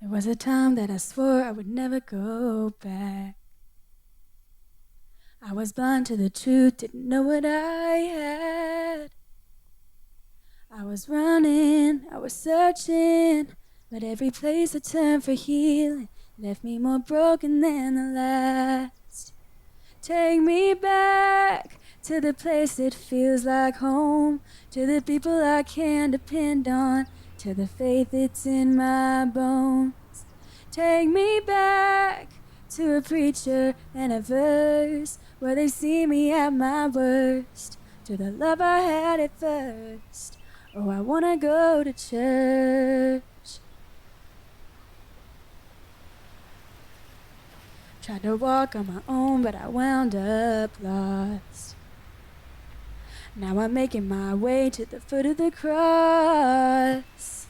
There was a time that I swore I would never go back. I was blind to the truth, didn't know what I had. I was running, I was searching, but every place I turned for healing left me more broken than the last. Take me back to the place that feels like home, to the people I can depend on, to the faith that's in my bones. Take me back to a preacher and a verse where they see me at my worst, to the love I had at first. Oh, I wanna go to church. Tried to walk on my own, but I wound up lost. Now I'm making my way to the foot of the cross.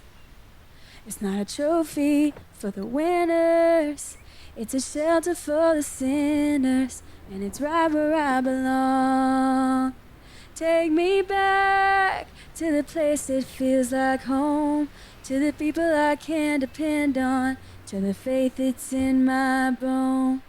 It's not a trophy for the winners, it's a shelter for the sinners, and it's right where I belong. Take me back to the place that feels like home, to the people I can depend on, to the faith that's in my bones.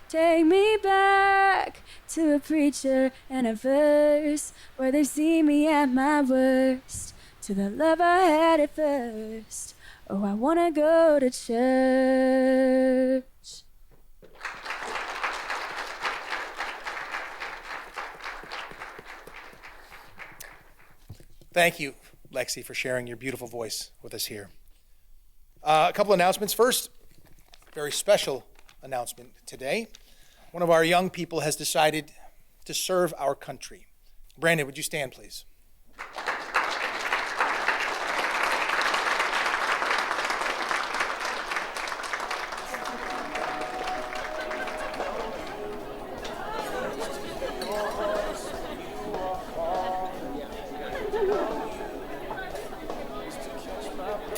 Take me back to a preacher and a verse where they see me at my worst, to the love I had at first. Oh, I wanna go to church. Thank you, Lexi, for sharing your beautiful voice with us here. A couple announcements. First, very special announcement today. One of our young people has decided to serve our country. Brandon, would you stand, please?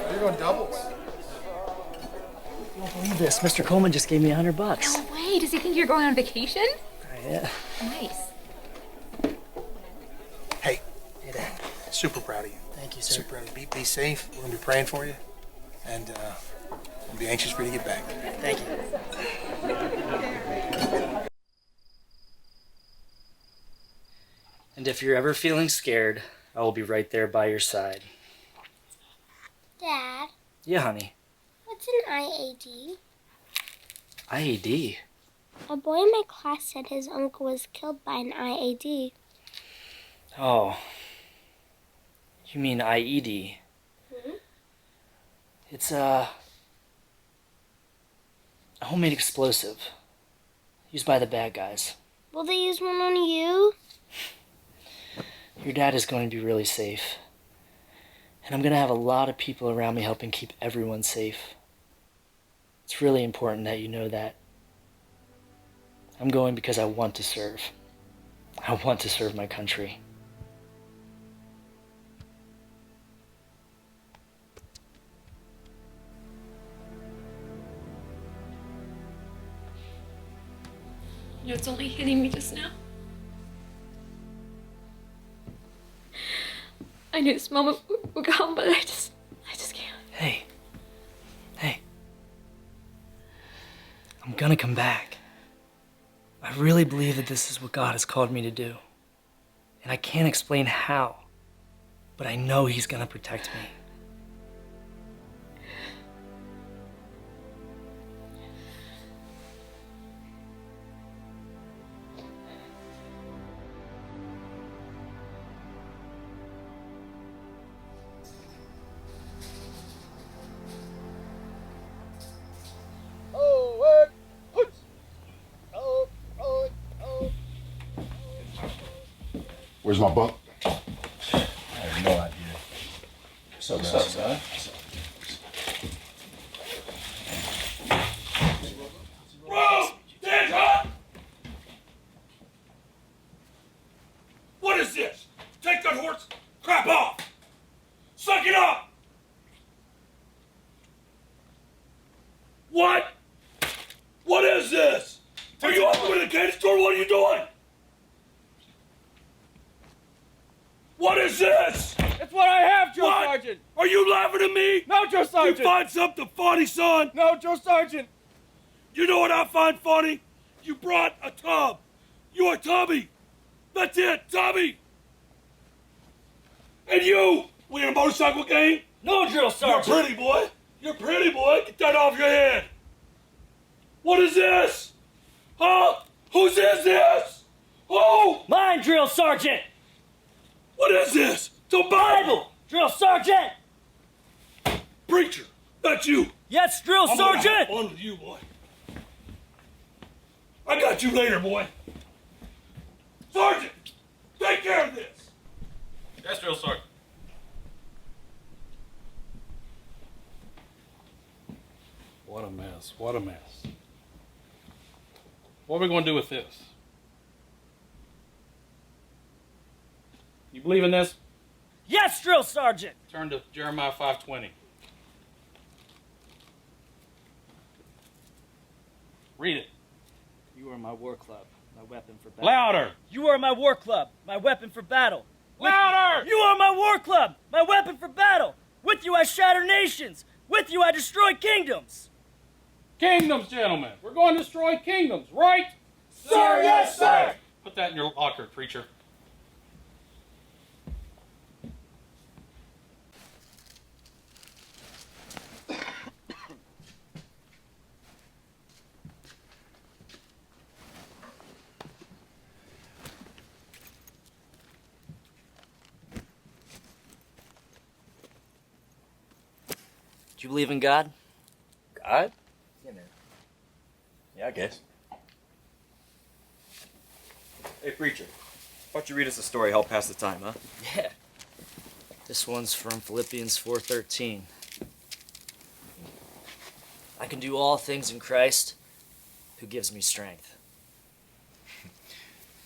You're going doubles. I don't believe this. Mr. Coleman just gave me $100. No way. Does he think you're going on vacation? Yeah. Nice. Hey, super proud of you. Thank you, sir. Super proud of you. Be safe. We're going to be praying for you. And we'll be anxious for you to get back. Thank you. And if you're ever feeling scared, I will be right there by your side. Dad, Yeah, honey. what's an IAD? IED? A boy in my class said his uncle was killed by an IAD. Oh. You mean IED? It's a homemade explosive used by the bad guys. Will they use one on you? Your dad is going to be really safe. And I'm going to have a lot of people around me helping keep everyone safe. It's really important that you know that. I'm going because I want to serve. I want to serve my country. You know, it's only hitting me just now. I knew this moment would come, but I just can't. Hey. I'm gonna come back. I really believe that this is what God has called me to do. And I can't explain how, but I know He's gonna protect me. Where's my bunk? I have no idea. What's up, son? Bro! Stand up! What is this? Take that horse crap off! Suck it up! What? What is this? Are you open with a candy store? What are you doing? What is this? It's what I have, Joe What? Sergeant. Sergeant! Are you laughing at me? No, Drill Sergeant! You find something funny, son? No, Drill Sergeant! You know what I find funny? You brought a tub. You are Tubby. That's it, Tubby. And you, we in a motorcycle gang? No, Drill Sergeant! You're pretty, boy. You're pretty, boy. Get that off your head. What is this? Huh? Whose is this? Who? Mine, Drill Sergeant! What is this? The Bible. Drill Sergeant! Preacher, that's you. Yes, Drill I'm gonna have Sergeant! fun with you, boy. I got you later, boy. Sergeant, take care of this. Yes, Drill Sergeant. What a mess, what a mess. What are we going to do with this? You believe in this? Yes, Drill Sergeant! Turn to Jeremiah 5:20. Read it. You are my war club, my weapon for battle. Louder! You are my war club, my weapon for battle. Louder! You are my war club, my weapon for battle. With you I shatter nations. With you I destroy kingdoms. Kingdoms, gentlemen. We're going to destroy kingdoms, right? Sir, yes, sir. Put that in your locker, preacher. Do you believe in God? God? Yeah, man. Yeah, I guess. Hey, preacher. Why don't you read us a story, help pass the time, huh? Yeah. This one's from Philippians 4:13. I can do all things in Christ who gives me strength.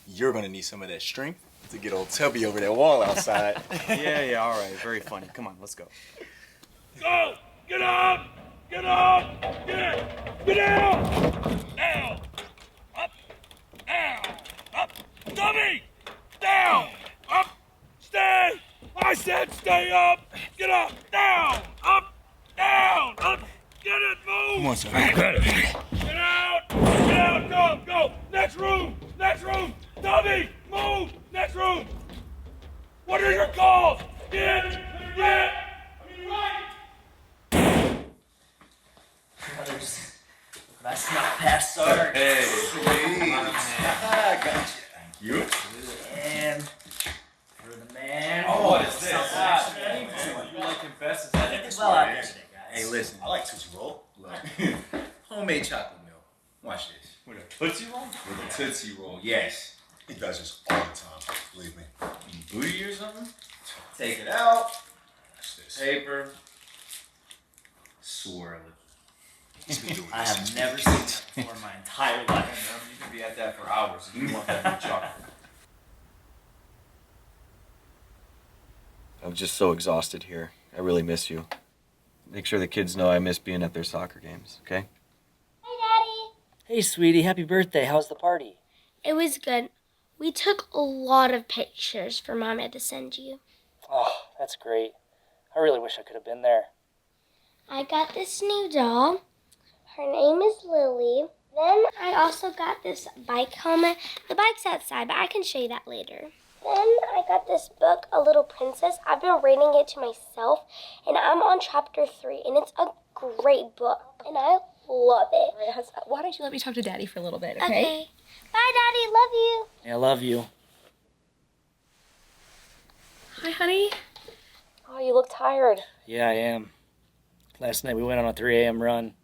You're gonna need some of that strength to get old Tubby over that wall outside. Yeah, all right. Very funny. Come on, let's go. Go! Get up! Get up! Get down! Down! Up! Down! Up! Dummy! Down! Up! Stay! I said stay up! Get up! Down! Up! Down! Up! Get it! Move! Come on, sir. Get out! Get out! Go! Go! Next room! Next room! Dummy! Move! Next room! What are your calls? Get! Right! Brothers, I snuck past Sarge. Hey, I got you. Thank you. And for the man. Oh, what is this? You like him best as that? Well, out there today, guys. Hey, listen, I like Tootsie Roll. Look, homemade chocolate milk. Watch this. With a Tootsie Roll? With a Tootsie Roll, yes. He does this all the time, believe me. Booty or something? Take it out. Watch this. Paper. Swirl it. I have never seen that before in my entire life. You can be at that for hours if you want that new chocolate. I'm just so exhausted here. I really miss you. Make sure the kids know I miss being at their soccer games, okay? Hi, Daddy. Hey, sweetie, happy birthday. How's the party? It was good. We took a lot of pictures for Mama to send you. Oh, that's great. I really wish I could have been there. I got this new doll. Her name is Lily. Then I also got this bike helmet. The bike's outside, but I can show you that later. Then I got this book, A Little Princess. I've been reading it to myself, and I'm on chapter 3, and it's a great book, and I love it. Why don't you let me talk to Daddy for a little bit, Okay. Bye, Daddy. Love you. I love you. Hi, honey. Oh, you look tired. Yeah, I am. Last night we went on a 3 a.m. run.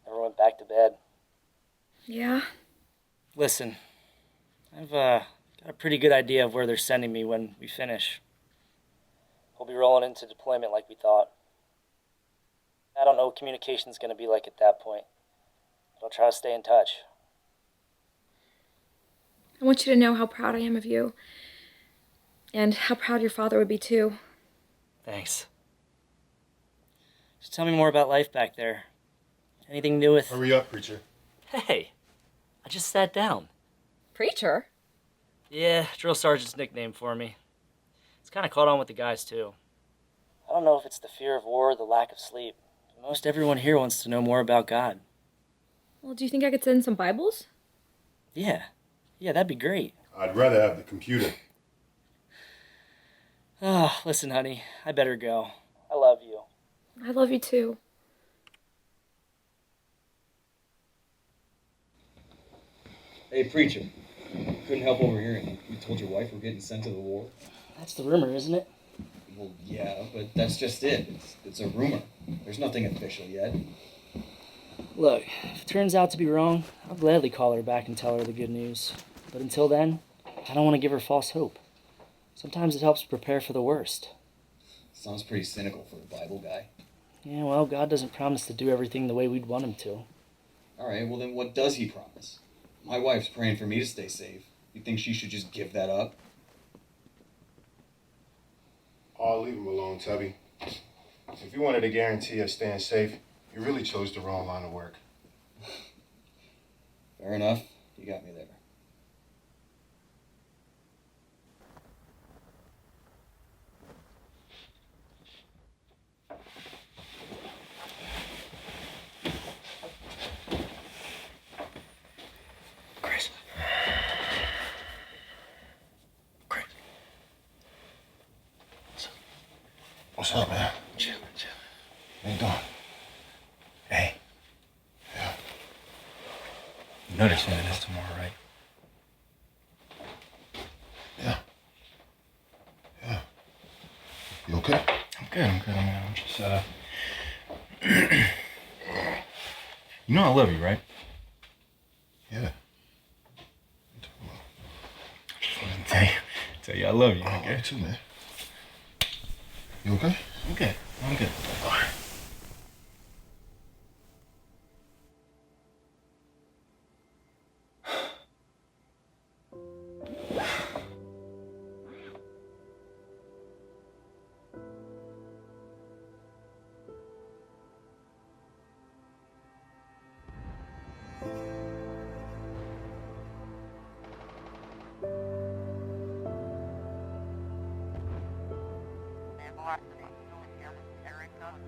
Never went back to bed. Yeah? Listen, I've got a pretty good idea of where they're sending me when we finish. We'll be rolling into deployment like we thought. I don't know what communication's going to be like at that point, but I'll try to stay in touch. I want you to know how proud I am of you. And how proud your father would be, too. Thanks. Just tell me more about life back there. Anything new with... Hurry up, preacher. Hey, I just sat down. Preacher? Yeah, drill sergeant's nickname for me. It's kind of caught on with the guys, too. I don't know if it's the fear of war or the lack of sleep. Most everyone here wants to know more about God. Well, do you think I could send some Bibles? Yeah, that'd be great. I'd rather have the computer. Oh, listen, honey, I better go. I love you. I love you too. Hey, preacher. Couldn't help overhearing. You told your wife we're getting sent to the war? That's the rumor, isn't it? Well, yeah, but that's just it. It's a rumor. There's nothing official yet. Look, if it turns out to be wrong, I'll gladly call her back and tell her the good news. But until then, I don't want to give her false hope. Sometimes it helps prepare for the worst. Sounds pretty cynical for a Bible guy. Yeah, well, God doesn't promise to do everything the way we'd want him to. All right, well then what does he promise? My wife's praying for me to stay safe. You think she should just give that up? I'll leave him alone, Tubby. If you wanted a guarantee of staying safe, you really chose the wrong line of work. Fair enough. You got me there. What's up, man? Chillin'. How you doing? Hey. Yeah. You know they're sending us tomorrow, right? Yeah. You okay? I'm good. I'm just, You know I love you, right? Yeah. I just wanted to tell you I love you, okay? You too, man. You okay? I'm good.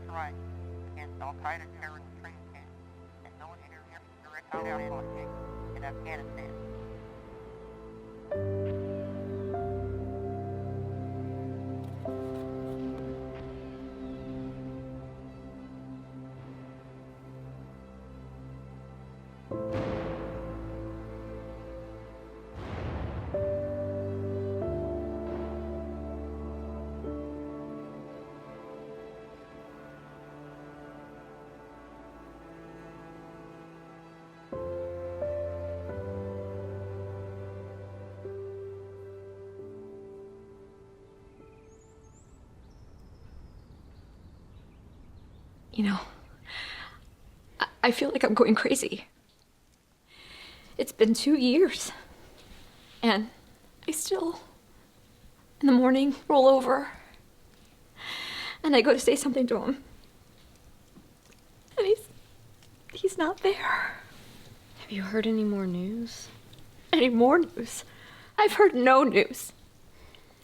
All right. Against Al-Qaeda terrorist training camp and no interference direct politics in Afghanistan. You know, I feel like I'm going crazy. It's been 2 years, and I still, in the morning, roll over, and I go to say something to him, and he's not there. Have you heard any more news? Any more news? I've heard no news.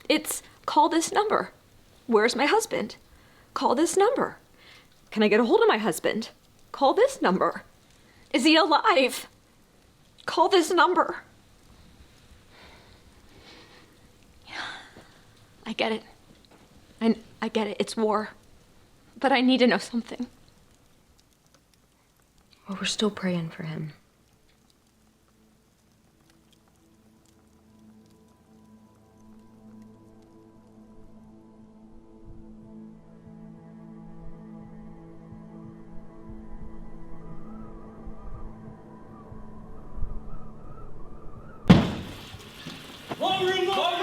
It's call this number. Where's my husband? Call this number. Can I get a hold of my husband? Call this number. Is he alive? Call this number. Yeah, I get it. I get it. It's war. But I need to know something. Well, we're still praying for him. Long room left.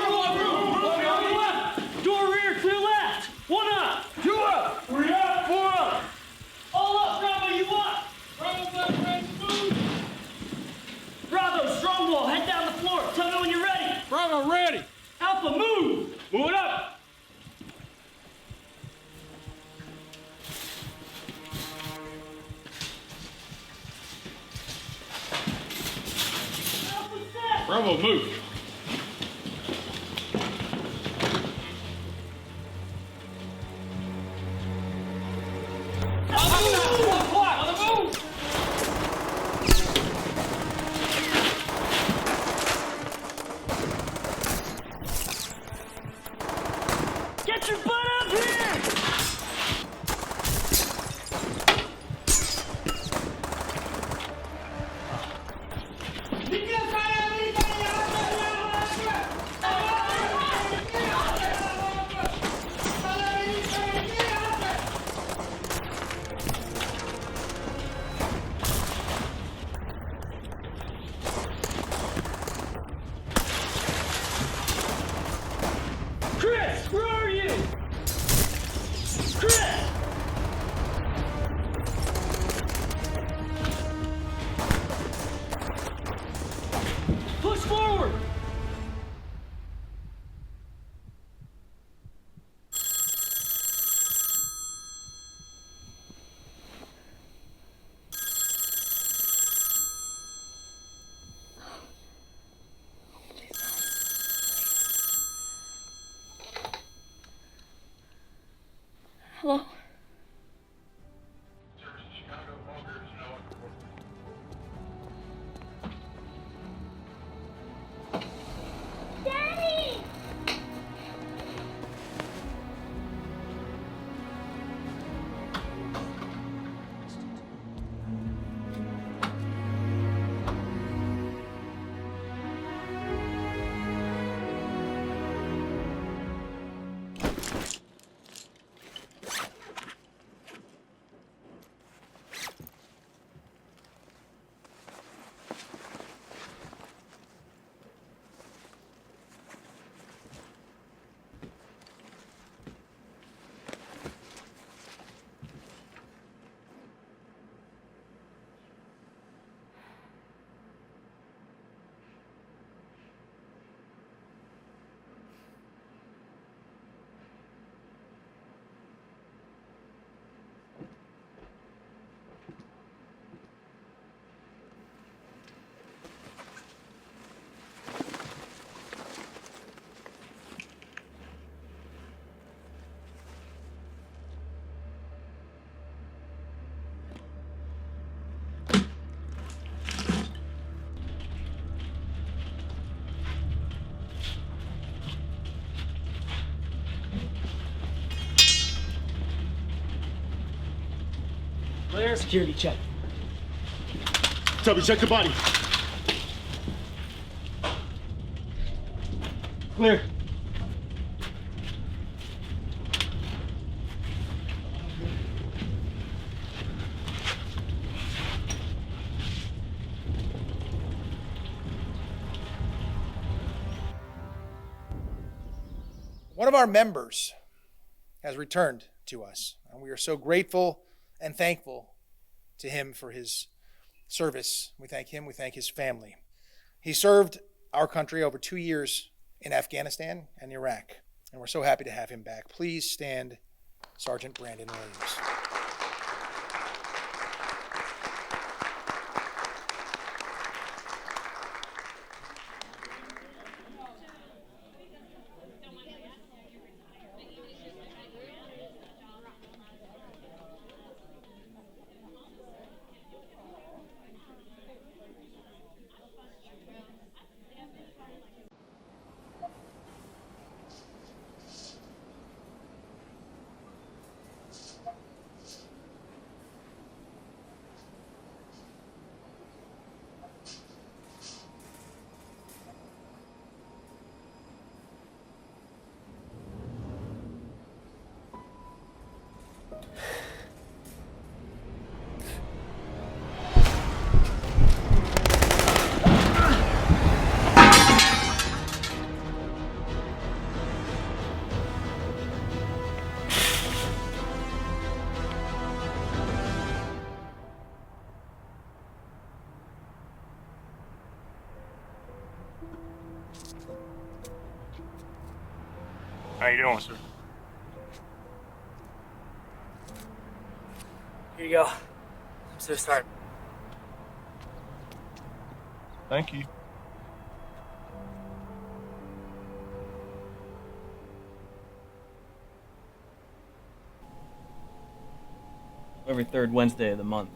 Door rear to the left. 1 up. 2 up. 3 up. 4 up. All up, Bravo, you up. Bravo's left, ready to move. Bravo, strong wall, head down the floor. Tell me when you're ready. Bravo, ready. Alpha, move. Move it up. Bravo, move. Clear. Security check. Tubby, check the body. Clear. One of our members has returned to us, and we are so grateful and thankful to him for his service. We thank him, we thank his family. He served our country over 2 years in Afghanistan and Iraq, and we're so happy to have him back. Please stand, Sergeant Brandon Williams. How you doing, sir? Here you go. I'm so sorry. Thank you. Every third Wednesday of the month,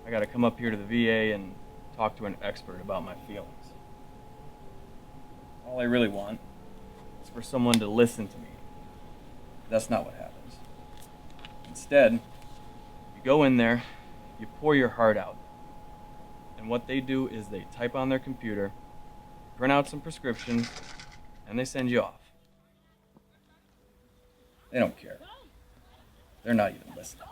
I gotta come up here to the VA and talk to an expert about my feelings. All I really want is for someone to listen to me. That's not what happens. Instead, you go in there, you pour your heart out, and what they do is they type on their computer, print out some prescriptions, and they send you off. They don't care. They're not even listening.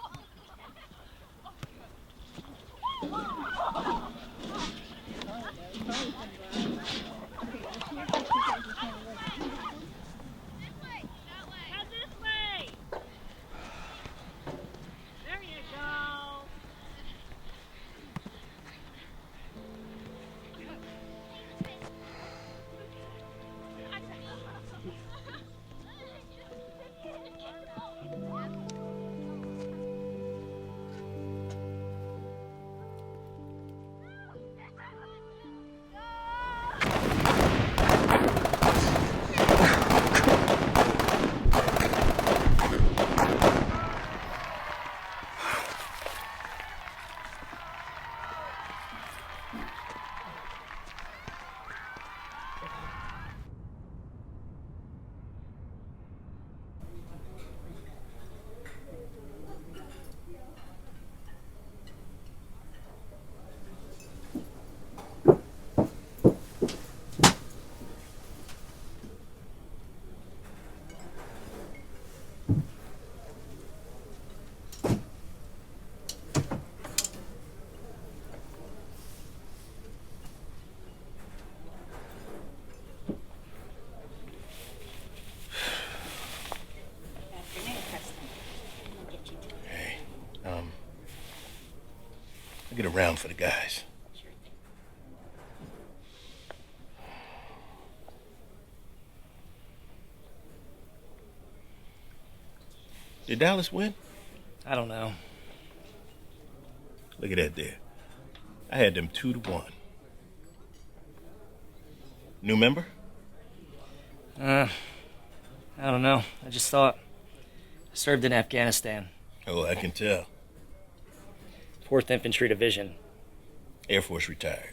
I'll get around for the guys. Did Dallas win? I don't know. Look at that there. I had them 2-1. New member? I don't know. I just thought. I served in Afghanistan. Oh, I can tell. 4th Infantry Division. Air Force retired.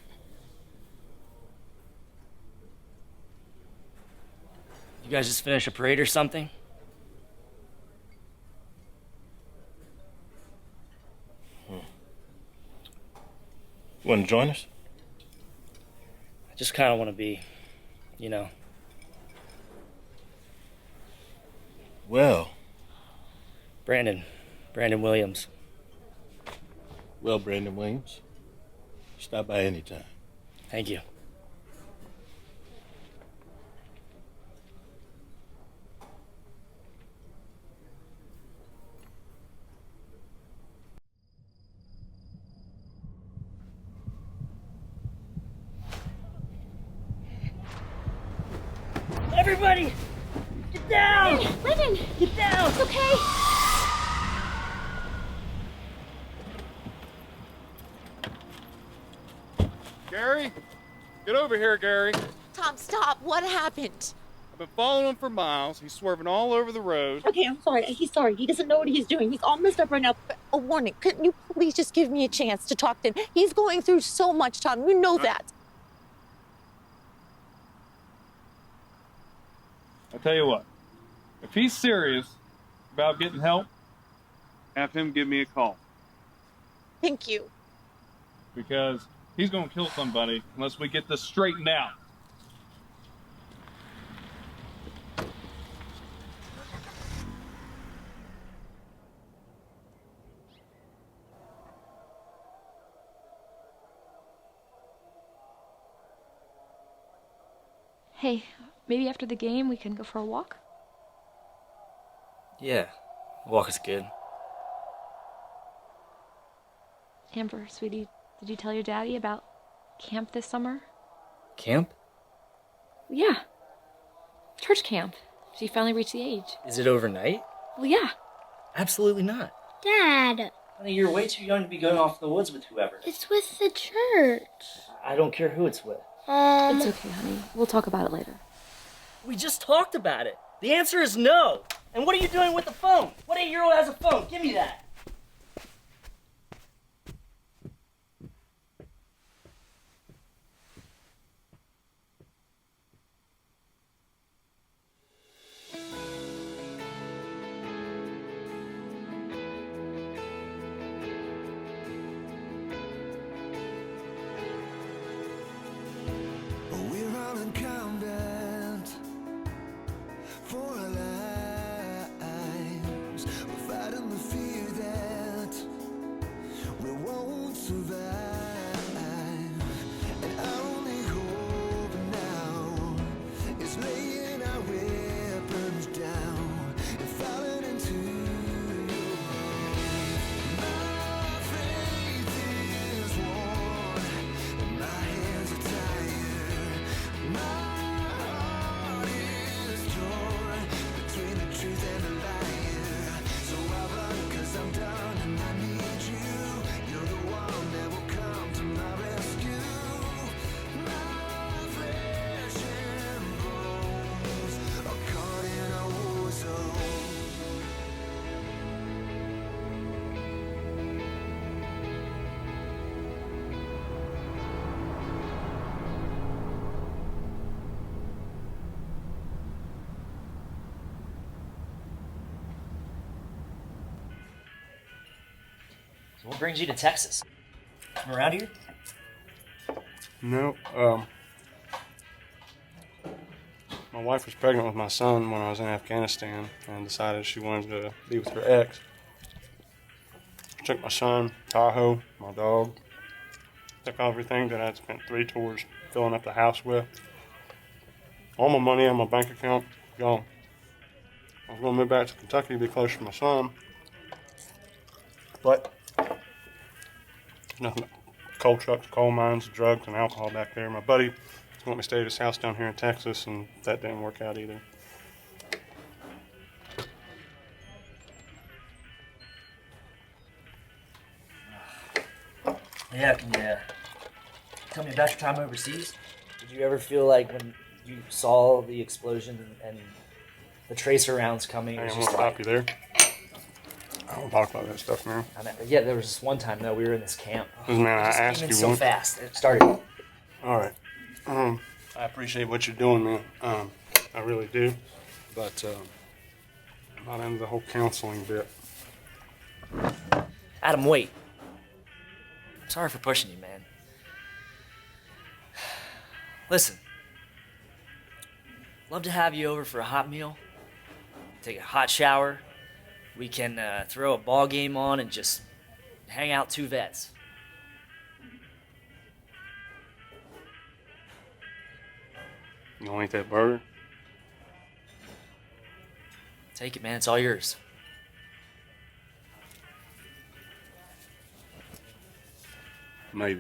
You guys just finished a parade or something? You want to join us? I just kind of want to be, you know. Well. Brandon Williams. Well, Brandon Williams, stop by anytime. Thank you. Everybody, get down! Lyndon! Get down! It's okay. Gary? Get over here, Gary. Tom, stop. What happened? I've been following him for miles. He's swerving all over the road. Okay, I'm sorry. He's sorry. He doesn't know what he's doing. He's all messed up right now. But a warning. Couldn't you please just give me a chance to talk to him? He's going through so much, Tom. You know that. I'll tell you what. If he's serious about getting help, have him give me a call. Thank you. Because he's going to kill somebody unless we get this straightened out. Hey, maybe after the game we can go for a walk? Yeah, walk is good. Amber, sweetie, did you tell your daddy about camp this summer? Camp? Yeah. Church camp. She finally reached the age. Is it overnight? Well, yeah. Absolutely not. Dad, Honey, you're way too young to be going off in the woods with whoever. it's with the church. I don't care who it's with. It's okay, honey. We'll talk about it later. We just talked about it. The answer is no. And what are you doing with the phone? What 8-year-old has a phone? Give me that. We're all incumbent for our lives. We're fighting the fear that we won't survive. And our only hope now is laying our weapons down and falling into your arms. My faith is worn and my hands are tired. My heart is torn between the truth and the liar. So I run 'cause I'm done and I need you. You're the one that will come to my rescue. My flesh and bones are caught in a war zone. So what brings you to Texas? From around here? No, my wife was pregnant with my son when I was in Afghanistan and decided she wanted to be with her ex. Took my son, Tahoe, my dog, took everything that I'd spent 3 tours filling up the house with. All my money in my bank account, gone. I was going to move back to Kentucky to be closer to my son, but nothing but coal trucks, coal mines, drugs, and alcohol back there. My buddy wanted me to stay at his house down here in Texas, and that didn't work out either. Yeah, can you tell me about your time overseas? Did you ever feel like when you saw the explosion and the tracer rounds coming, it was I'm just gonna like... stop you there. I don't talk about that stuff, man. Yeah, there was this one time, though, we were in this camp. Man, I It just asked came you in so once. fast. It started... All right. I appreciate what you're doing, man. I really do. But I'm not into the whole counseling bit. Adam, wait. I'm sorry for pushing you, man. Listen, love to have you over for a hot meal, take a hot shower. We can throw a ball game on and just hang out two vets. You want to eat that burger? Take it, man. It's all yours. Maybe.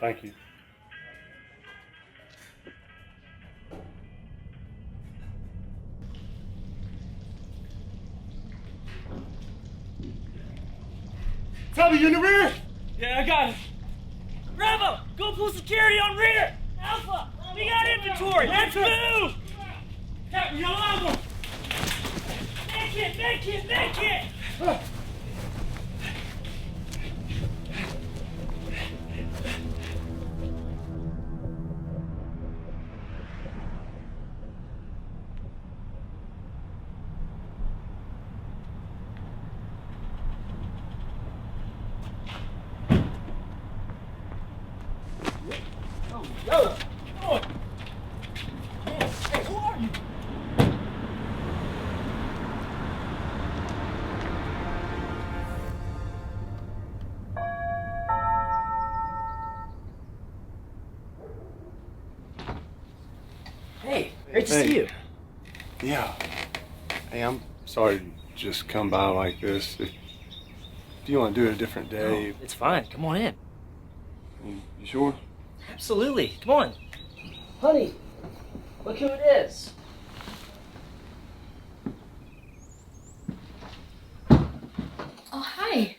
Thank you. Tommy, you in the rear? Yeah, I got it. Bravo, go pull security on rear. Alpha, we got inventory. Let's move. Captain, you're liable. Make it. Yo, come on. Hey, who are you? Hey, great to see you. Yeah. Hey, I'm sorry to just come by like this. If you want to do it a different day. No, it's fine. Come on in. You sure? Absolutely. Come on. Honey, look who it is. Oh, hi.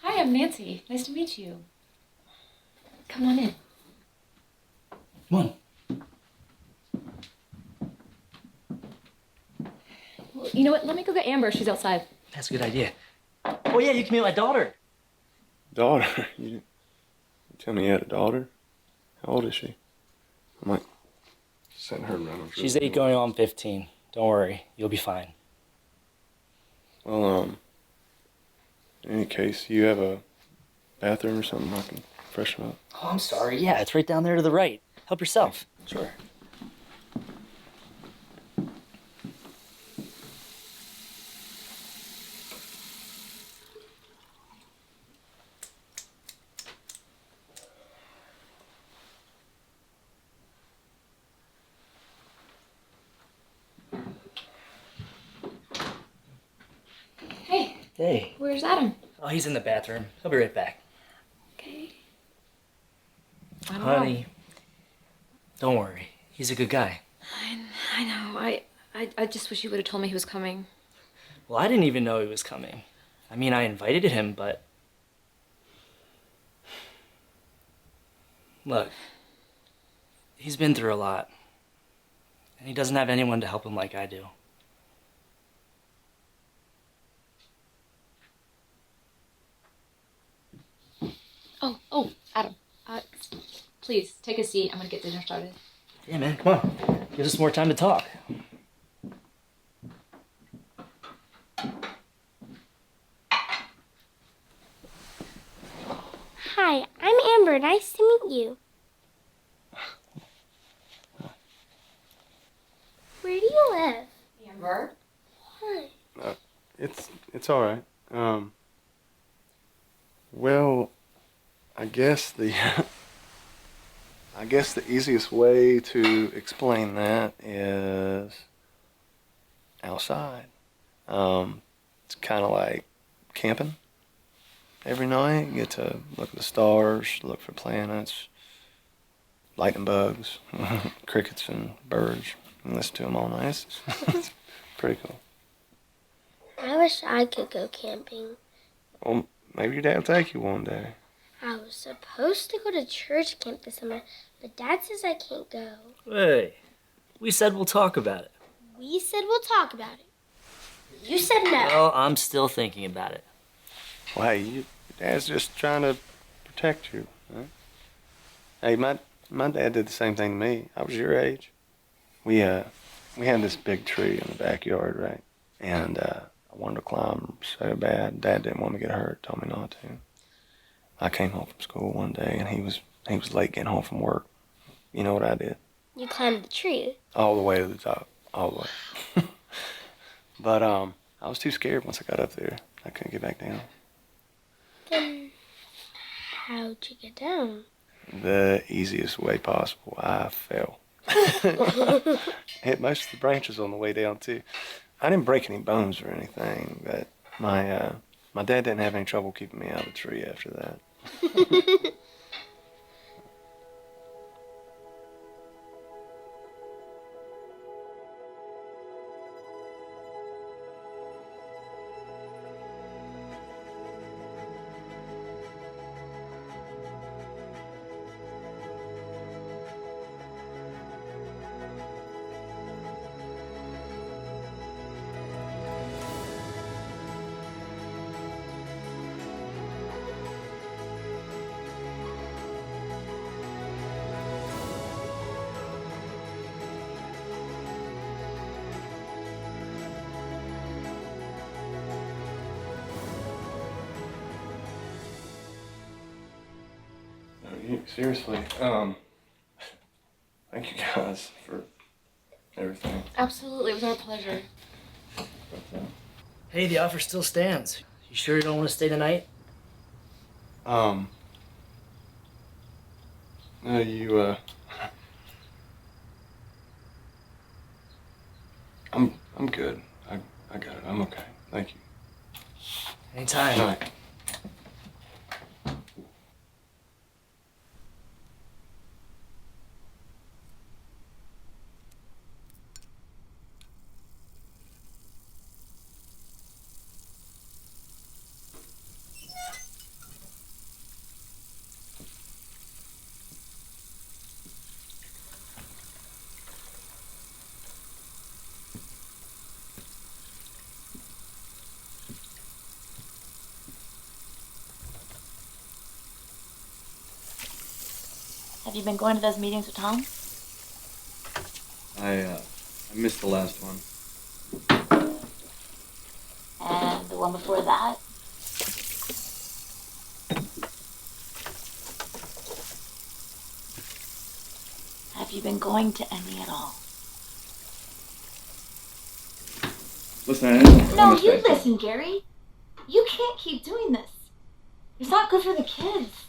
Hi, I'm Nancy. Nice to meet you. Come on in. Come on. Well, you know what? Let me go get Amber. She's outside. That's a good idea. Oh, yeah, you can meet my daughter. Daughter? You tell me you had a daughter? How old is she? I might send her around. She's 8 going on 15. Don't worry. You'll be fine. Well, in any case, you have a bathroom or something I can freshen up? Oh, I'm sorry. Yeah, it's right down there to the right. Help yourself. Sure. Hey. Hey. Where's Adam? Oh, he's in the bathroom. He'll be right back. Okay. I don't Honey, don't worry. He's a good guy. I know. I just wish you would have told me he was coming. Well, I didn't even know he was coming. I mean, I invited him, but... Look, he's been through a lot. And he doesn't have anyone to help him like I do. Oh, Adam. Please, take a seat. I'm gonna get dinner started. Yeah, man, come on. Gives us more time to talk. Hi, I'm Amber. Nice to meet you. Where do you live? Amber? Why? It's all right. Well, I guess the easiest way to explain that is outside. It's kind of like camping. Every night, you get to look at the stars, look for planets, lightning bugs, crickets and birds, and listen to them all night. It's pretty cool. I wish I could go camping. Well, maybe your dad will take you one day. I was supposed to go to church camp this summer, but Dad says I can't go. Hey, we said we'll talk about it. We said we'll talk about it. You said no. Well, I'm still thinking about it. Well, hey, your dad's just trying to protect you. Right? Hey, my dad did the same thing to me. I was your age. We had this big tree in the backyard, right? And I wanted to climb so bad. Dad didn't want me to get hurt. Told me not to. I came home from school one day and he was he was late getting home from work. You know what I did? You climbed the tree. All the way to the top. All the way. But I was too scared once I got up there. I couldn't get back down. Then how'd you get down? The easiest way possible. I fell. Hit most of the branches on the way down, too. I didn't break any bones or anything, but my dad didn't have any trouble keeping me out of the tree after that. Seriously, thank you guys for everything. Absolutely, it was our pleasure. Hey, the offer still stands. You sure you don't want to stay the night? No, I'm good. I got it. I'm okay. Thank you. Anytime. Good night. Have you been going to those meetings with Tom? I missed the last one. And the one before that? Have you been going to any at all? Listen, I didn't No, promise you anything. listen, Gary. You can't keep doing this. It's not good for the kids.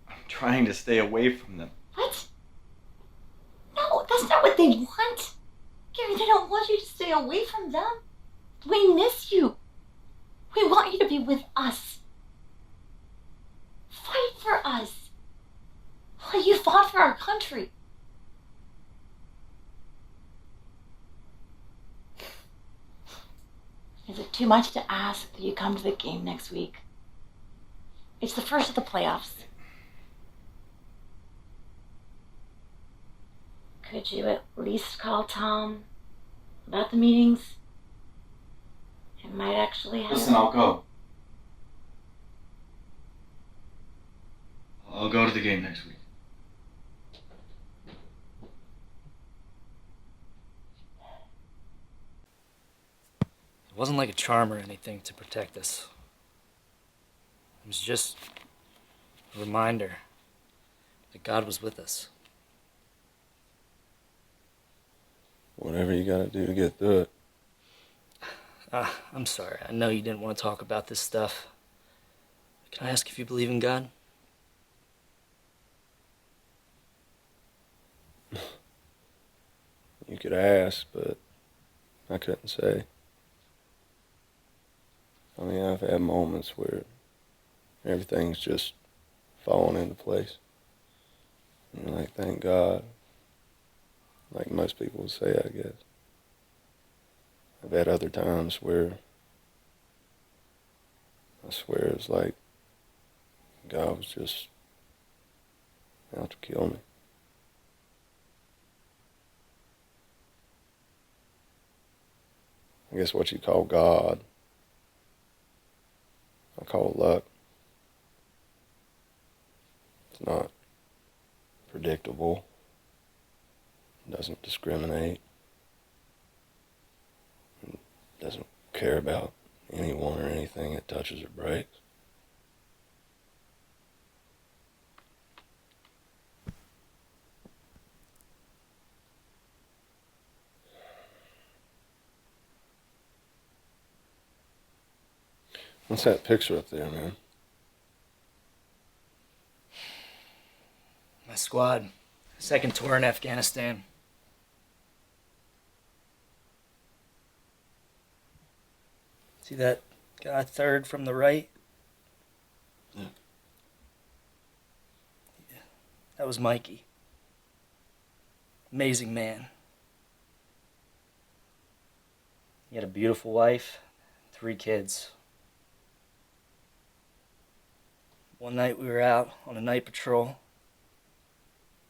I'm trying to stay away from them. What? No, that's not what they want. Gary, they don't want you to stay away from them. We miss you. We want you to be with us. Fight for us. Well, you fought for our country. Is it too much to ask that you come to the game next week? It's the first of the playoffs. Could you at least call Tom about the meetings? It might actually help. Listen, I'll go. I'll go to the game next week. It wasn't like a charm or anything to protect us. It was just a reminder that God was with us. Whatever you gotta do to get through it. I'm sorry. I know you didn't want to talk about this stuff. Can I ask if you believe in God? You could ask, but I couldn't say. I mean, I've had moments where everything's just fallen into place. And like, thank God. Like most people would say, I guess. I've had other times where I swear it's like God was just out to kill me. I guess what you call God, I call luck. It's not predictable. It doesn't discriminate. It doesn't care about anyone or anything it touches or breaks. What's that picture up there, man? My squad. Second tour in Afghanistan. See that guy third from the right? Yeah. That was Mikey. Amazing man. He had a beautiful wife, 3 kids. One night we were out on a night patrol.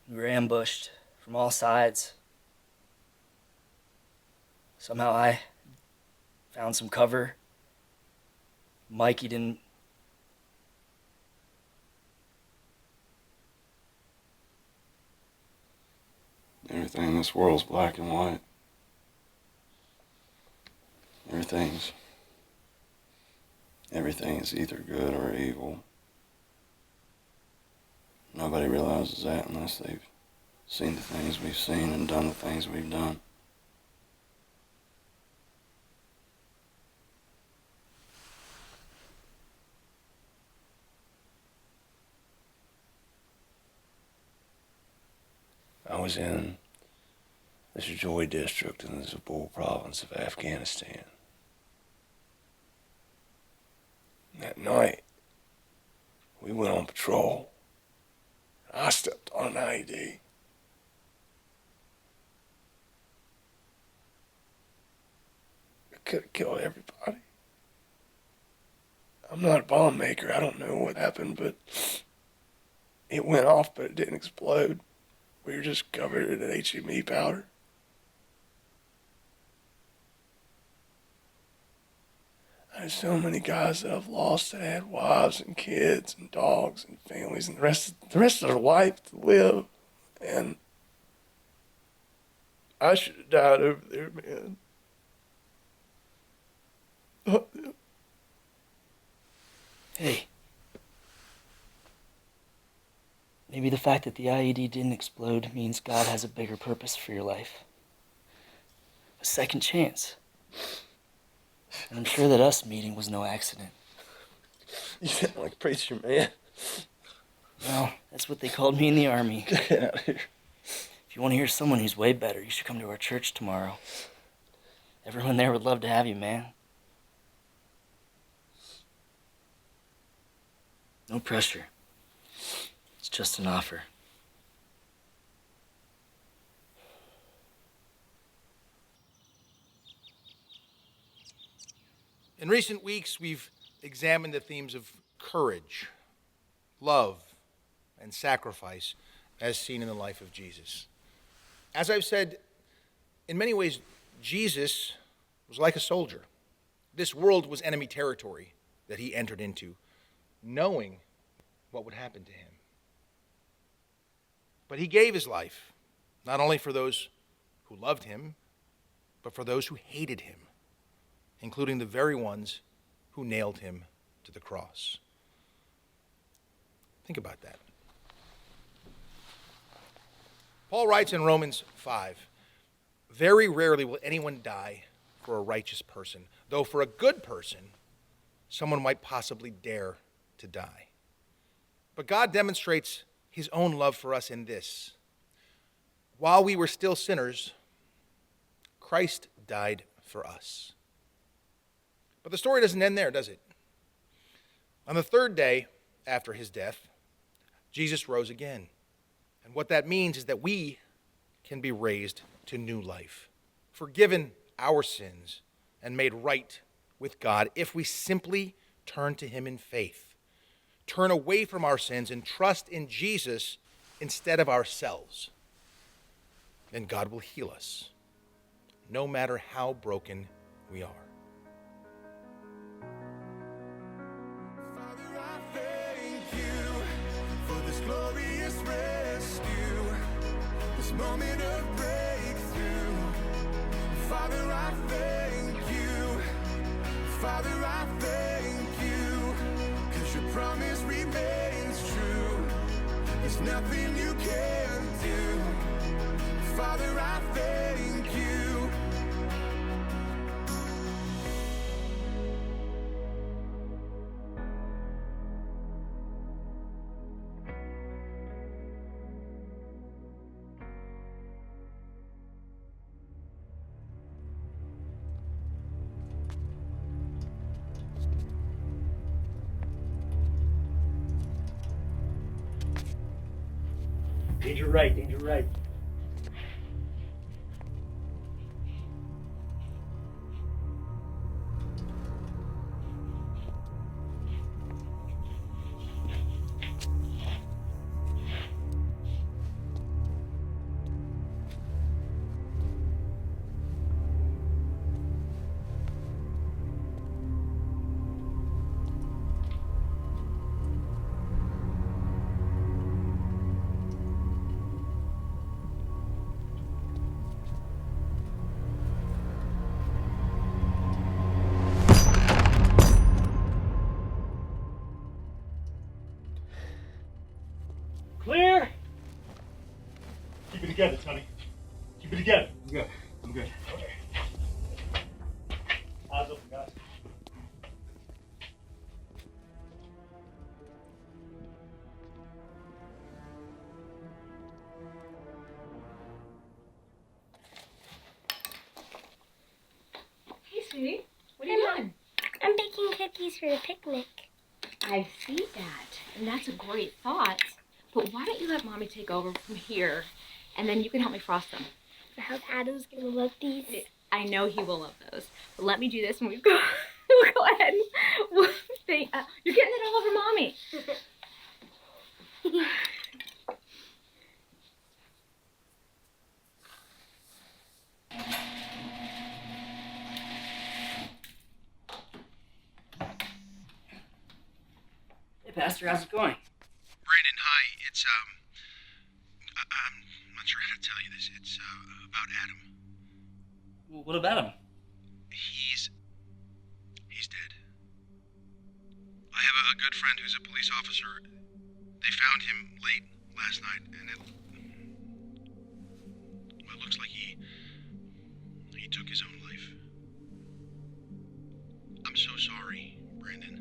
We were ambushed from all sides. Somehow I found some cover. Mikey didn't. Everything in this world's black and white. Everything is either good or evil. Nobody realizes that unless they've seen the things we've seen and done the things we've done. I was in the Joy district in the Zabul province of Afghanistan. That night, we went on patrol. I stepped on an IED. It could have killed everybody. I'm not a bomb maker. I don't know what happened, but it went off, but it didn't explode. We were just covered in HME powder. There's so many guys that I've lost that had wives and kids and dogs and families and the rest of their life to live. And I should have died over there, man. Hey. Maybe the fact that the IED didn't explode means God has a bigger purpose for your life. A second chance. And I'm sure that us meeting was no accident. You sound like a preacher, man. Well, that's what they called me in the Army. Get out of here. If you want to hear someone who's way better, you should come to our church tomorrow. Everyone there would love to have you, man. No pressure. It's just an offer. In recent weeks, we've examined the themes of courage, love, and sacrifice as seen in the life of Jesus. As I've said, in many ways, Jesus was like a soldier. This world was enemy territory that he entered into, knowing what would happen to him. But he gave his life, not only for those who loved him, but for those who hated him, including the very ones who nailed him to the cross. Think about that. Paul writes in Romans 5, "Very rarely will anyone die for a righteous person, though for a good person, someone might possibly dare to die. But God demonstrates his own love for us in this: while we were still sinners, Christ died for us." But the story doesn't end there, does it? On the 3rd day after his death, Jesus rose again. And what that means is that we can be raised to new life, forgiven our sins, and made right with God if we simply turn to him in faith, turn away from our sins and trust in Jesus instead of ourselves. Then God will heal us, no matter how broken we are. Glorious rescue, this moment of breakthrough. Father, I thank you. Father, I thank you, 'cause your promise remains true. There's nothing you can't do. Father, I thank you. Danger right, danger right. Clear. Keep it together, Tony. Keep it together. I'm good. I'm good. Okay. Eyes open, guys. Hey, sweetie. What are you doing? I'm baking cookies for the picnic. I see that, and that's a great thought. But why don't you let Mommy take over from here, and then you can help me frost them. I hope Adam's gonna love these. I know he will love those. But let me do this, and we'll go ahead and we'll think. You're getting it all over Mommy. Hey, Pastor, how's it going? Brandon, hi. It's I'm not sure how to tell you this. It's about Adam. Well, what about him? He's dead. I have a good friend who's a police officer. They found him late last night, and it looks like he took his own life. I'm so sorry, Brandon.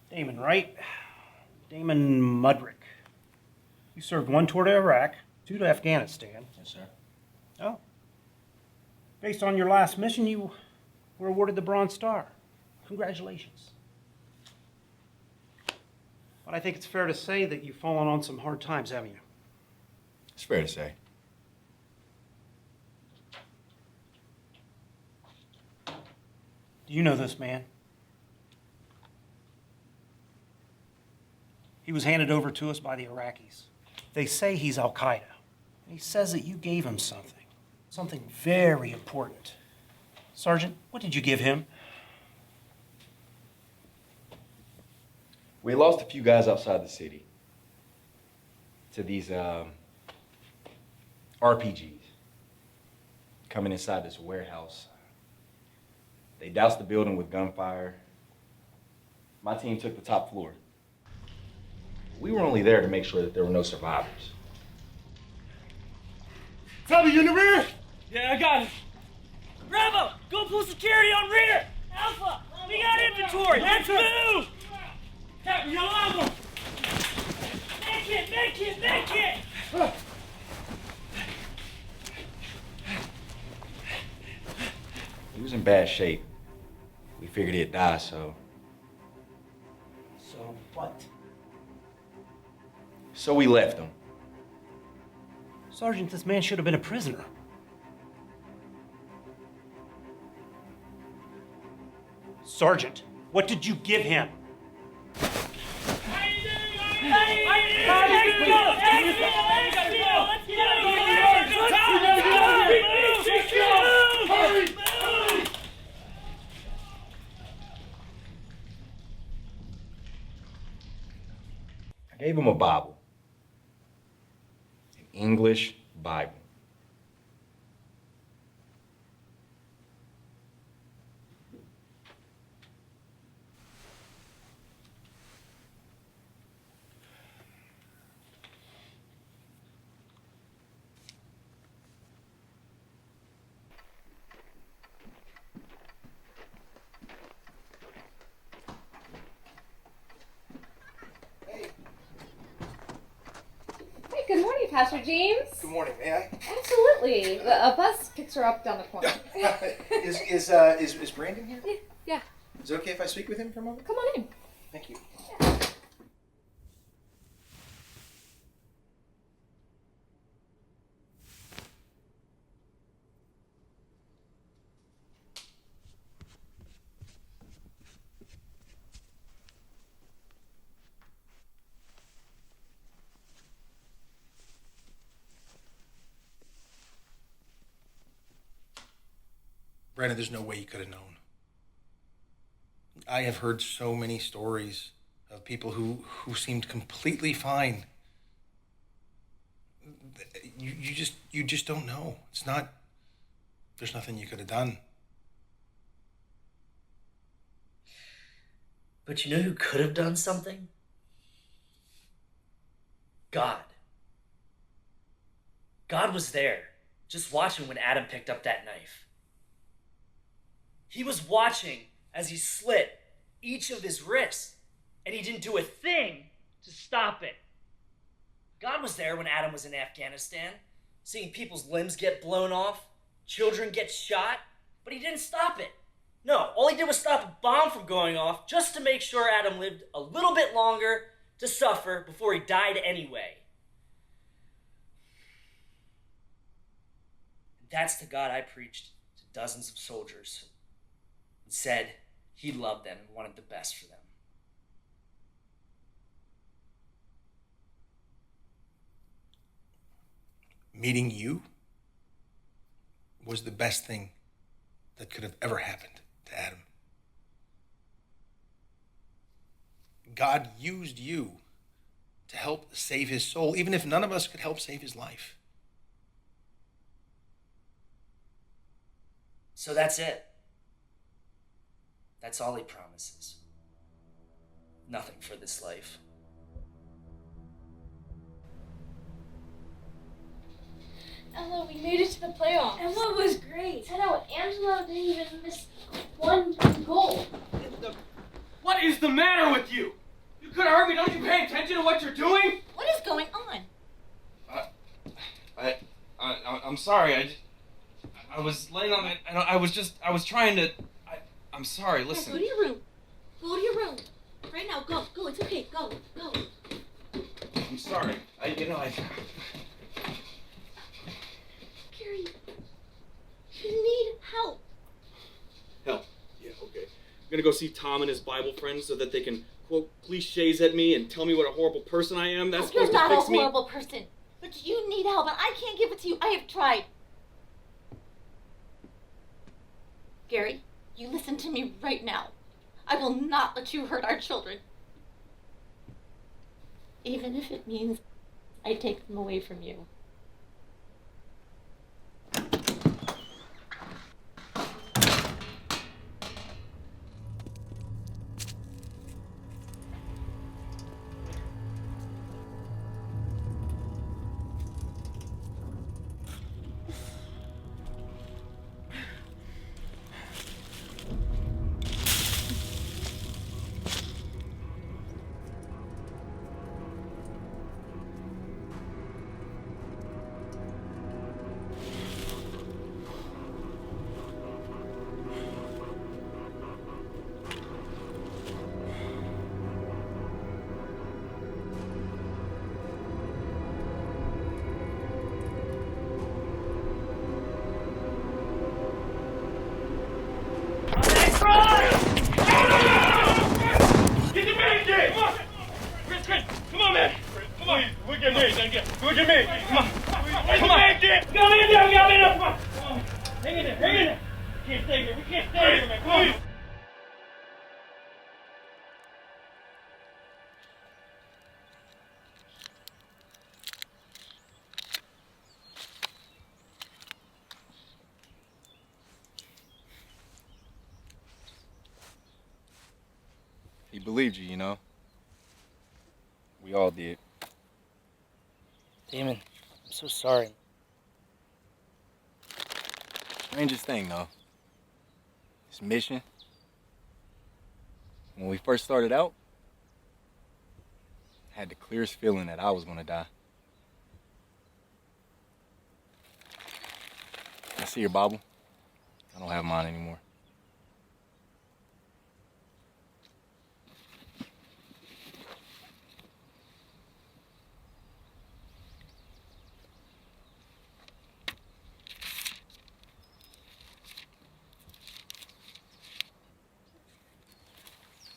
Damon, right? Damon Mudrick. You served 1 tour to Iraq, 2 to Afghanistan. Yes, sir. Oh. Based on your last mission, you were awarded the Bronze Star. Congratulations. But I think it's fair to say that you've fallen on some hard times, haven't you? It's fair to say. Do you know this man? He was handed over to us by the Iraqis. They say he's Al-Qaeda. And he says that you gave him something very important. Sergeant, what did you give him? We lost a few guys outside the city to these RPGs coming inside this warehouse. They doused the building with gunfire. My team took the top floor. We were only there to make sure that there were no survivors. Tommy, you in the rear? Yeah, I got it. Bravo, go pull security on rear. Alpha, we got inventory. Let's move. Captain, yellow ammo. Make it. He was in bad shape. We figured he'd die, so what? So we left him. Sergeant, this man should have been a prisoner. Sergeant, what did you give him? I gave him a Bible. An English Bible. Hey, good morning, Pastor James. Good morning, may I? Absolutely. A bus picks her up down the corner. Is Brandon here? Yeah. Is it okay if I speak with him for a moment? Come on in. Thank you. Brandon, there's no way you could have known. I have heard so many stories of people who seemed completely fine. You just don't know. There's nothing you could have done. But you know who could have done something? God. God was there, just watching when Adam picked up that knife. He was watching as he slit each of his wrists, and he didn't do a thing to stop it. God was there when Adam was in Afghanistan, seeing people's limbs get blown off, children get shot, but he didn't stop it. No, all he did was stop a bomb from going off just to make sure Adam lived a little bit longer to suffer before he died anyway. That's the God I preached to dozens of soldiers and said he loved them and wanted the best for them. Meeting you was the best thing that could have ever happened to Adam. God used you to help save his soul, even if none of us could help save his life. So that's it. That's all he promises. Nothing for this life. Ella, we made it to the playoffs. Emma was great. I know, Angelo didn't even miss one goal. What is the matter with you? You could have heard me. Don't you pay attention to what you're doing? What is going on? I'm sorry. I was laying on it, and I was trying to. I'm sorry. Listen. Go to your room. Go to your room. Right now. Go. Go. It's okay. Go. Go. I'm sorry. Gary, you need help. Help. Yeah. Okay. I'm gonna go see Tom and his Bible friends so that they can quote cliches at me and tell me what a horrible person I am. That's You're supposed not to a fix me. horrible person, but you need help, and I can't give it to you. I have tried. Gary, you listen to me right now. I will not let you hurt our children. Even if it means I take them away from you. Look at me, thank you. Look at me. Come on. Come on. Come in there, come in there. Come on. Hang in there, hang in there. We can't stay here. We can't stay here, man. Come on. He believed you, you know. We all did. Damon, I'm so sorry. Strangest thing, though. This mission. When we first started out, I had the clearest feeling that I was gonna die. I see your Bible. I don't have mine anymore.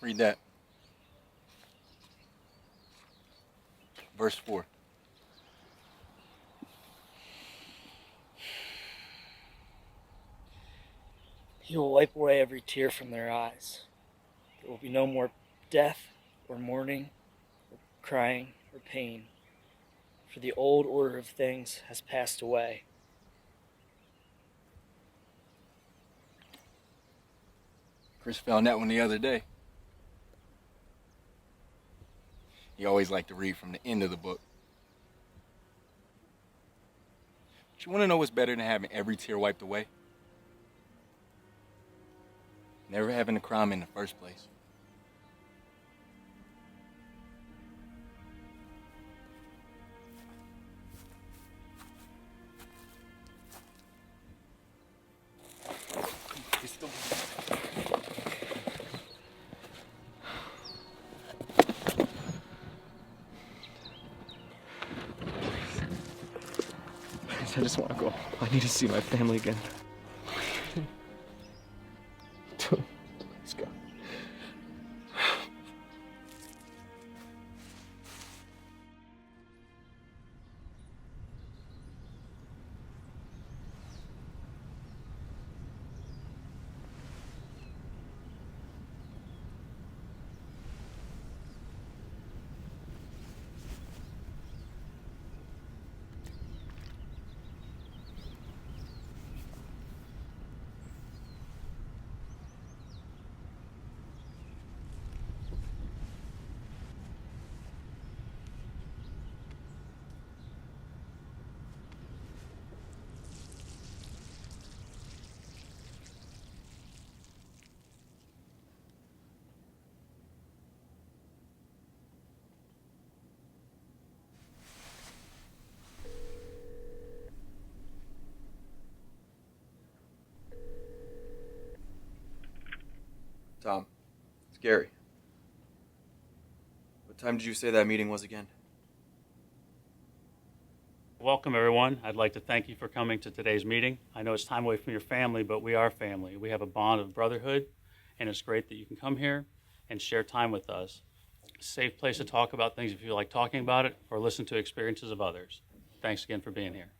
Read that. Verse 4. He will wipe away every tear from their eyes. There will be no more death or mourning or crying or pain, for the old order of things has passed away. Chris found that one the other day. He always liked to read from the end of the book. But you want to know what's better than having every tear wiped away? Never having to cry in the first place. I just want to go. I need to see my family again. Let's go. Tom, it's Gary. What time did you say that meeting was again? Welcome, everyone. I'd like to thank you for coming to today's meeting. I know it's time away from your family, but we are family. We have a bond of brotherhood, and it's great that you can come here and share time with us. It's a safe place to talk about things if you like talking about it or listen to experiences of others. Thanks again for being here.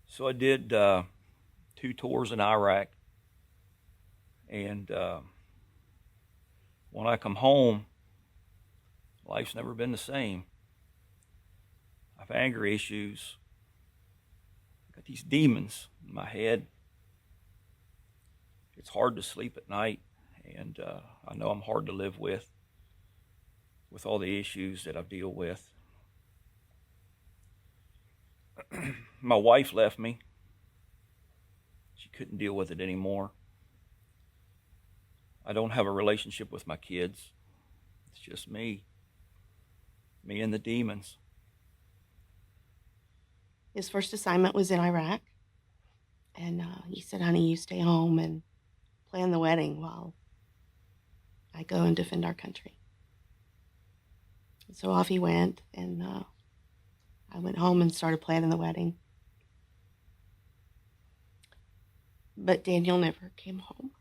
So I did 2 tours in Iraq, and when I come home, life's never been the same. I have anger issues. I got these demons in my head. It's hard to sleep at night, and I know I'm hard to live with all the issues that I deal with. My wife left me. She couldn't deal with it anymore. I don't have a relationship with my kids. It's just me and the demons. His first assignment was in Iraq, and he said, honey, you stay home and plan the wedding while I go and defend our country. So off he went, and I went home and started planning the wedding. But Daniel never came home.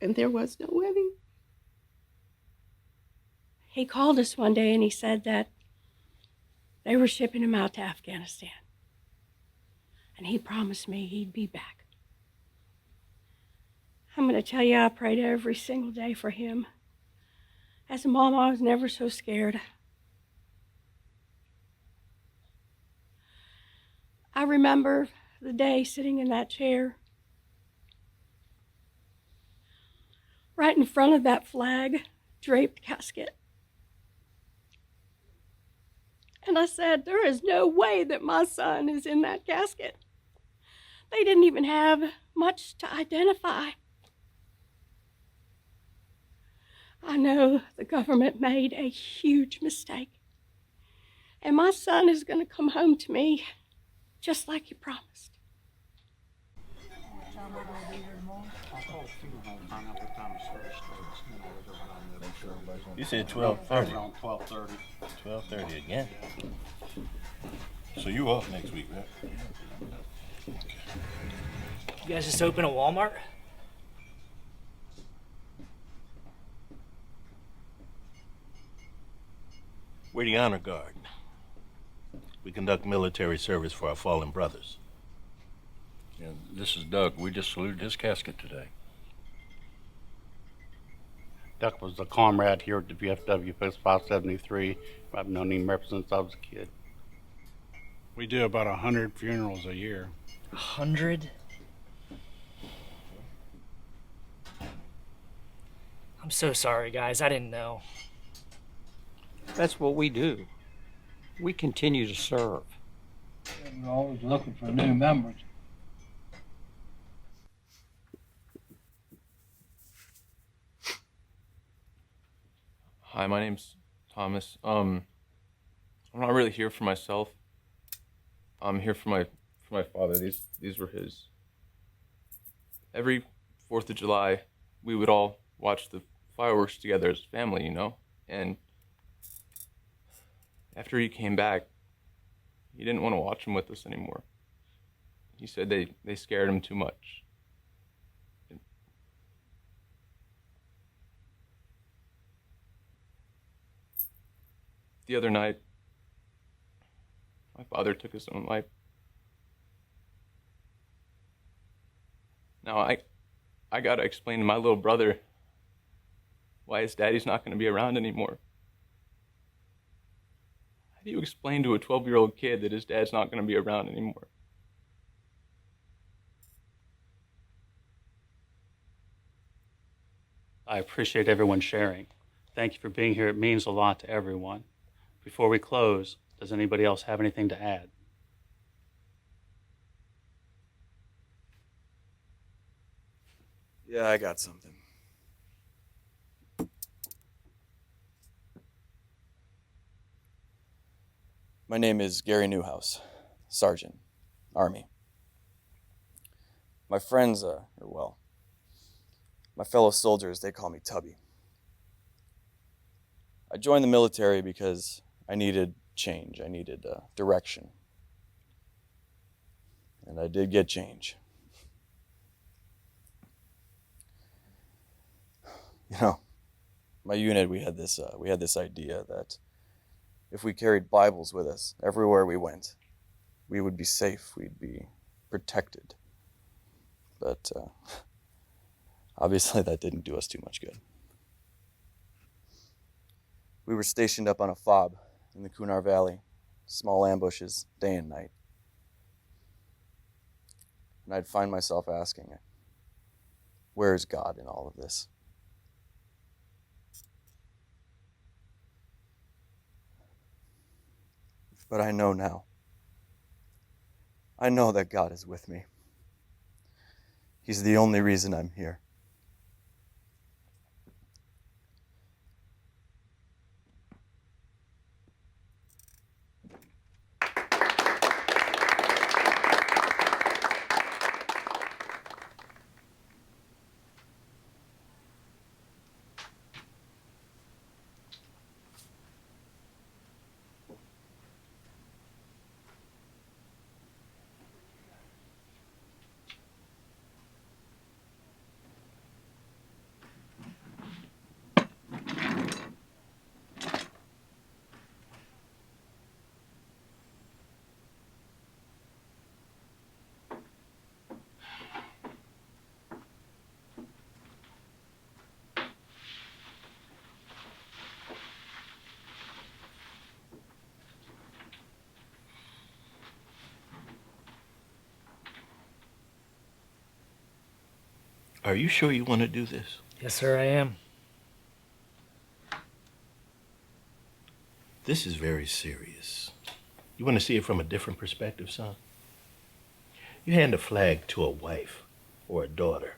and there was no wedding. He called us one day and he said that they were shipping him out to Afghanistan. And he promised me he'd be back. I'm going to tell you, I prayed every single day for him. As a mom, I was never so scared. I remember the day sitting in that chair, right in front of that flag draped casket. And I said, there is no way that my son is in that casket. They didn't even have much to identify. I know the government made a huge mistake. And my son is going to come home to me just like he promised. You said 12:30. 12:30. 12:30 again. So you off next week, right? You guys just open a Walmart? We're the Honor Guard. We conduct military service for our fallen brothers. Yeah, this is Doug. We just saluted his casket today. Duck was a comrade here at the VFW Post 573. I've known him ever since I was a kid. We do about 100 funerals a year. 100? I'm so sorry, guys. I didn't know. That's what we do. We continue to serve. We're always looking for new members. Hi, my name's Thomas. I'm not really here for myself. I'm here for my father. These were his. Every 4th of July, we would all watch the fireworks together as a family, you know? And after he came back, he didn't want to watch them with us anymore. He said they scared him too much. The other night, my father took his own life. Now I gotta explain to my little brother why his daddy's not gonna be around anymore. How do you explain to a 12-year-old kid that his dad's not gonna be around anymore? I appreciate everyone sharing. Thank you for being here. It means a lot to everyone. Before we close, does anybody else have anything to add? Yeah, I got something. My name is Gary Newhouse, Sergeant, Army. My friends, my fellow soldiers, they call me Tubby. I joined the military because I needed change. I needed direction. And I did get change. You know, my unit, we had this idea that if we carried Bibles with us everywhere we went, we would be safe, we'd be protected. But obviously that didn't do us too much good. We were stationed up on a fob in the Kunar Valley, small ambushes, day and night. And I'd find myself asking, where's God in all of this? But I know now. I know that God is with me. He's the only reason I'm here. Are you sure you want to do this? Yes, sir, I am. This is very serious. You want to see it from a different perspective, son? You hand a flag to a wife or a daughter.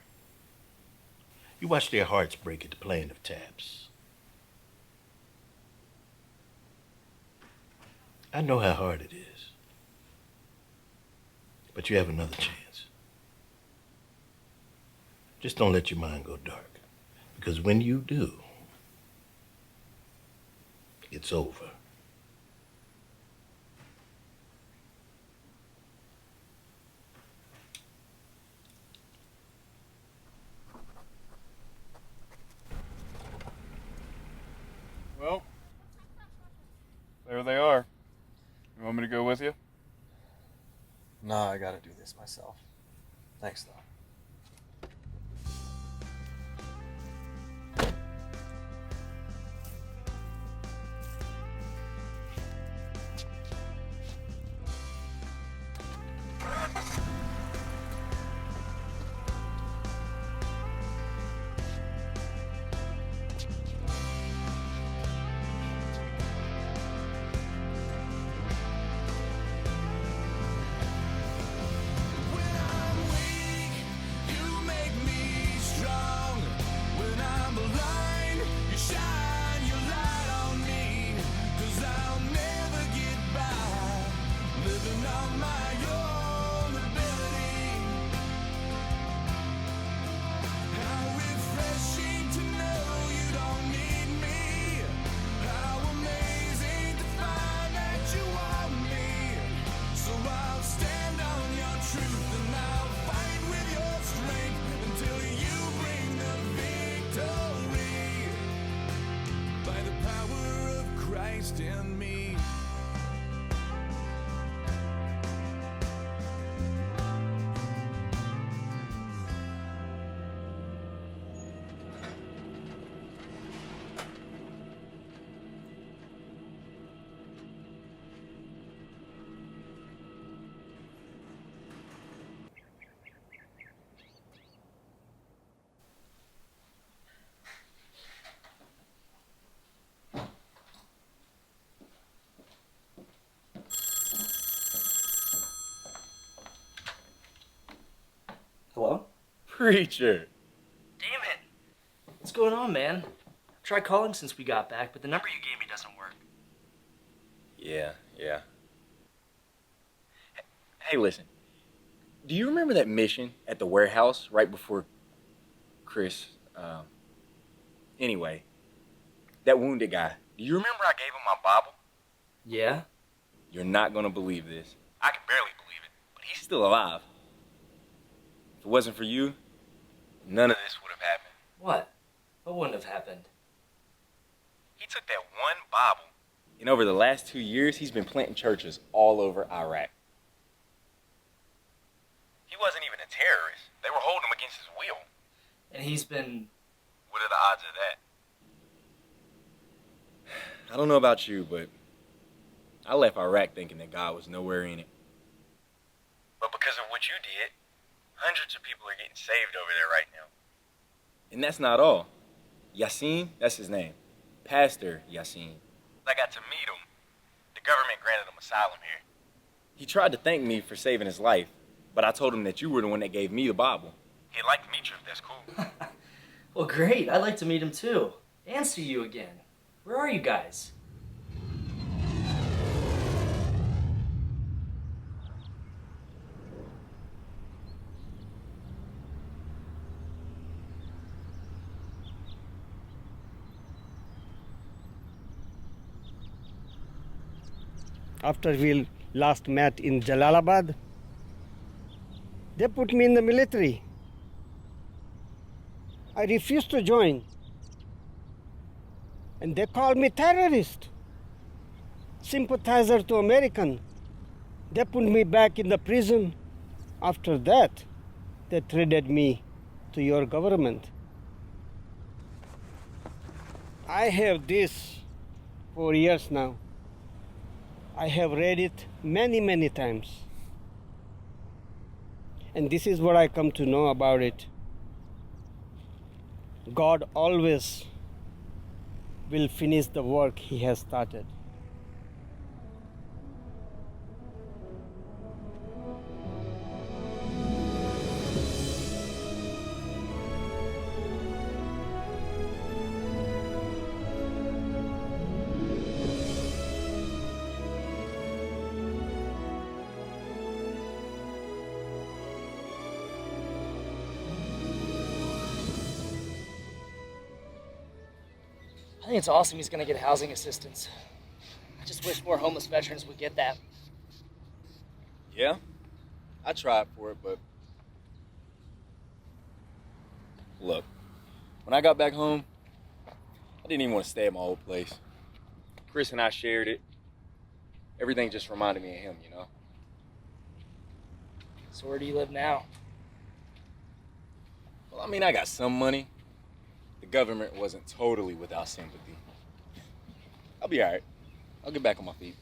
You watch their hearts break at the playing of taps. I know how hard it is. But you have another chance. Just don't let your mind go dark. Because when you do, it's over. Well, there they are. You want me to go with you? Nah, I gotta do this myself. Thanks, though. In me. Hello? Preacher. Damn it! What's going on, man? I've tried calling since we got back, but the number you gave me doesn't work. Yeah. Hey, listen. Do you remember that mission at the warehouse right before Chris, anyway, that wounded guy? Do you remember I gave him my Bible? Yeah? You're not gonna believe this. I can barely believe it, but he's still alive. If it wasn't for you, none of this would have happened. What? What wouldn't have happened? He took that one Bible, and over the last 2 years, he's been planting churches all over Iraq. He wasn't even a terrorist. They were holding him against his will. And he's been... What are the odds of that? I don't know about you, but I left Iraq thinking that God was nowhere in it. But because of what you did, hundreds of people are getting saved over there right now. And that's not all. Yasin, that's his name. Pastor Yasin. I got to meet him. The government granted him asylum here. He tried to thank me for saving his life, but I told him that you were the one that gave me the Bible. He'd like to meet you if that's cool. Well, great. I'd like to meet him too. And see you again. Where are you guys? After we last met in Jalalabad, they put me in the military. I refused to join. And they called me terrorist, sympathizer to American. They put me back in the prison. After that, they traded me to your government. I have this for years now. I have read it many, many times. And this is what I come to know about it. God always will finish the work He has started. I think it's awesome he's gonna get housing assistance. I just wish more homeless veterans would get that. Yeah, I tried for it, but look, when I got back home, I didn't even want to stay at my old place. Chris and I shared it. Everything just reminded me of him, you know? So where do you live now? Well, I mean, I got some money. The government wasn't totally without sympathy. I'll be all right. I'll get back on my feet.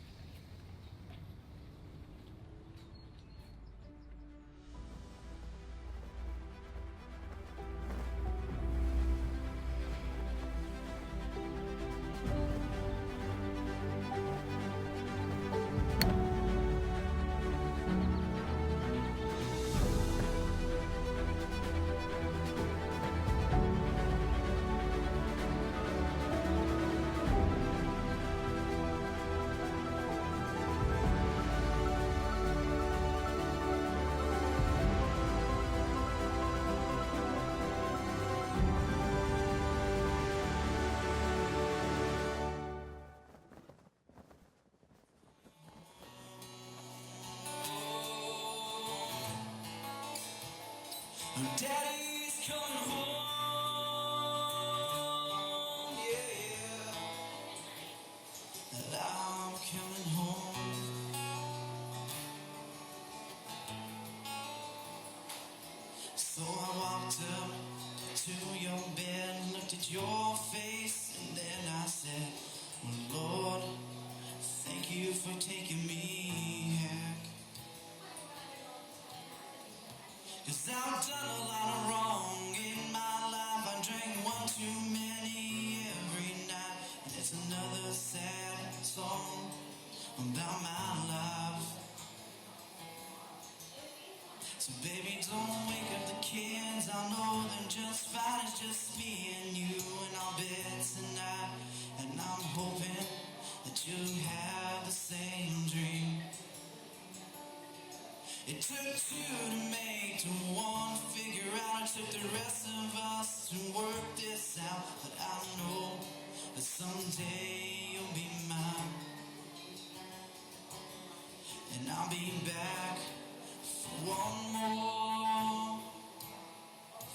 Daddy's coming home, yeah. And I'm coming home. So I walked up to your bed, looked at your face, and then I said, well, Lord, thank you for taking me back. 'Cause I've done a lot of wrong in my life. I drank one too many every night. And it's another sad song about my life. So baby, don't wake up the kids. I know they're just fine. It's just me and you and our bed tonight. And I'm hoping that you have the same dream. It took two to make to one, figure out. It took the rest of us to work this out. But I know that someday you'll be mine. And I'll be back for one more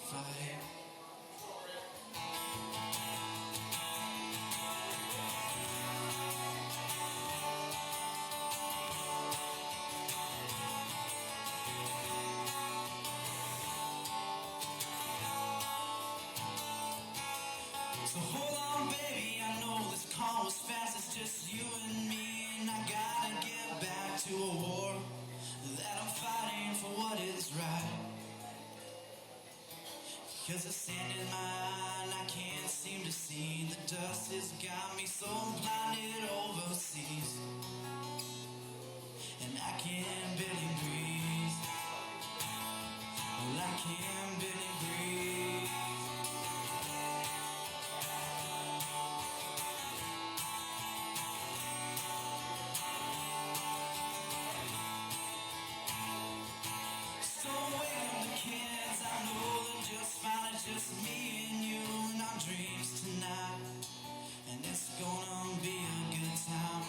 fight. So hold on, baby, I know this call was fast. It's just you and me, and I gotta get back to a war that I'm fighting for what is right. Cause the sand in my eye, and I can't seem to see. The dust has got me so blinded overseas, and I can barely breathe. Well, I can barely breathe. So wake up the kids, I know they're just fine. It's just me and you and our dreams tonight. And it's gonna be a good time.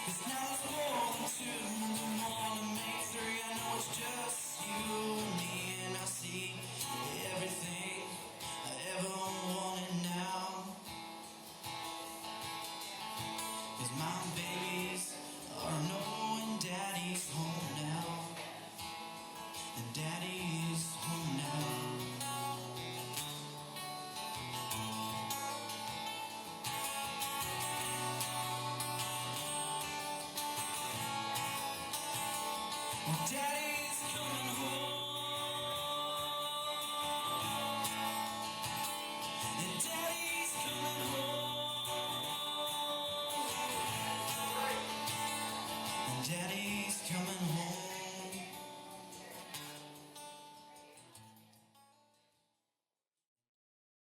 'Cause now it's more than two, the more to make three. I know it's just you and me, and I see everything I ever wanted now. 'Cause my babies are knowing daddy's home now. And daddy's home now. Well, daddy's coming